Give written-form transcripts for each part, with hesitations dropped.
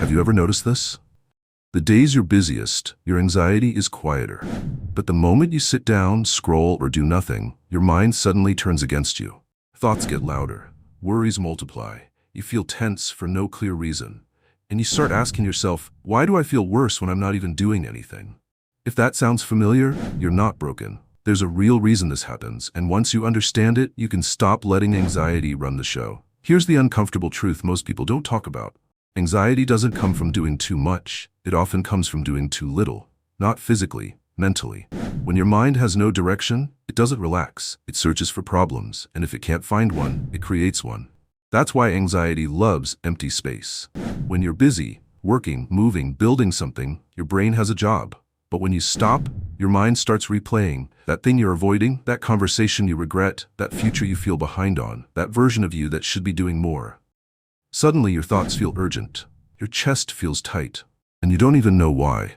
Have you ever noticed this? The days you're busiest, your anxiety is quieter. But the moment you sit down, scroll, or do nothing, your mind suddenly turns against you. Thoughts get louder, worries multiply, you feel tense for no clear reason, and you start asking yourself, why do I feel worse when I'm not even doing anything? If that sounds familiar, you're not broken. There's a real reason this happens, and once you understand it, you can stop letting anxiety run the show. Here's the uncomfortable truth most people don't talk about. Anxiety doesn't come from doing too much. It often comes from doing too little. Not physically, mentally. When your mind has no direction, it doesn't relax. It searches for problems, and if it can't find one, it creates one. That's why anxiety loves empty space. When you're busy, working, moving, building something, your brain has a job. But when you stop, your mind starts replaying that thing you're avoiding, that conversation you regret, that future you feel behind on, that version of you that should be doing more. Suddenly your thoughts feel urgent, your chest feels tight, and you don't even know why.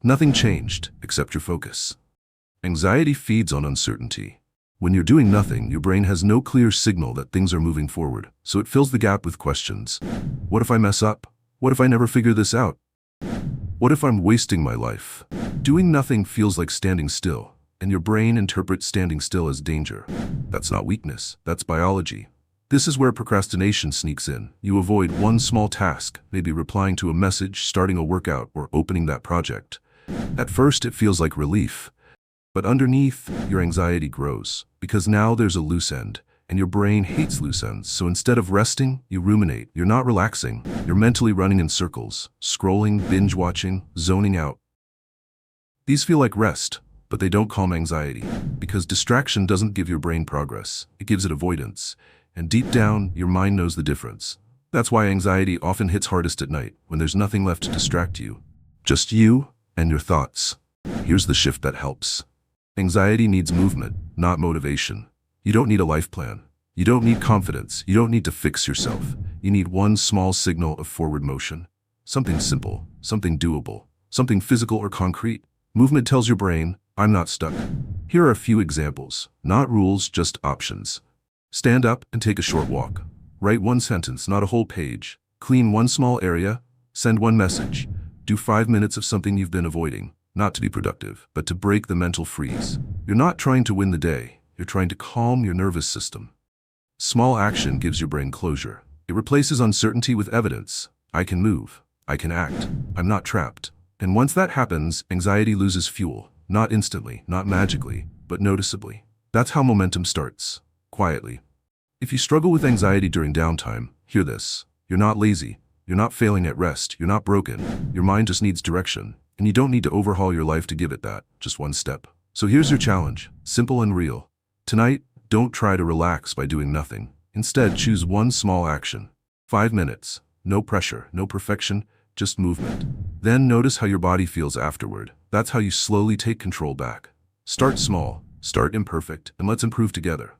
Nothing changed except your focus. Anxiety feeds on uncertainty. When you're doing nothing, your brain has no clear signal that things are moving forward, so it fills the gap with questions. What if I mess up? What if I never figure this out? What if I'm wasting my life? Doing nothing feels like standing still, and your brain interprets standing still as danger. That's not weakness, that's biology. This is where procrastination sneaks in. You avoid one small task, maybe replying to a message, starting a workout, or opening that project. At first, it feels like relief. But underneath, your anxiety grows, because now there's a loose end, and your brain hates loose ends. So instead of resting, you ruminate. You're not relaxing. You're mentally running in circles, scrolling, binge-watching, zoning out. These feel like rest, but they don't calm anxiety, because distraction doesn't give your brain progress. It gives it avoidance. And deep down, your mind knows the difference. That's why anxiety often hits hardest at night, when there's nothing left to distract you. Just you and your thoughts. Here's the shift that helps. Anxiety needs movement, not motivation. You don't need a life plan. You don't need confidence. You don't need to fix yourself. You need one small signal of forward motion. Something simple, something doable, something physical or concrete. Movement tells your brain, I'm not stuck. Here are a few examples. Not rules, just options. Stand up and take a short walk. Write one sentence, not a whole page. Clean one small area. Send one message. Do 5 minutes of something you've been avoiding, not to be productive, but to break the mental freeze. You're not trying to win the day. You're trying to calm your nervous system. Small action gives your brain closure. It replaces uncertainty with evidence. I can move. I can act. I'm not trapped. And once that happens, anxiety loses fuel. Not instantly, not magically, but noticeably. That's how momentum starts. Quietly. If you struggle with anxiety during downtime, hear this. You're not lazy. You're not failing at rest. You're not broken. Your mind just needs direction. And you don't need to overhaul your life to give it that. Just one step. So here's your challenge. Simple and real. Tonight, don't try to relax by doing nothing. Instead, choose one small action. 5 minutes. No pressure, no perfection, just movement. Then notice how your body feels afterward. That's how you slowly take control back. Start small, start imperfect, and let's improve together.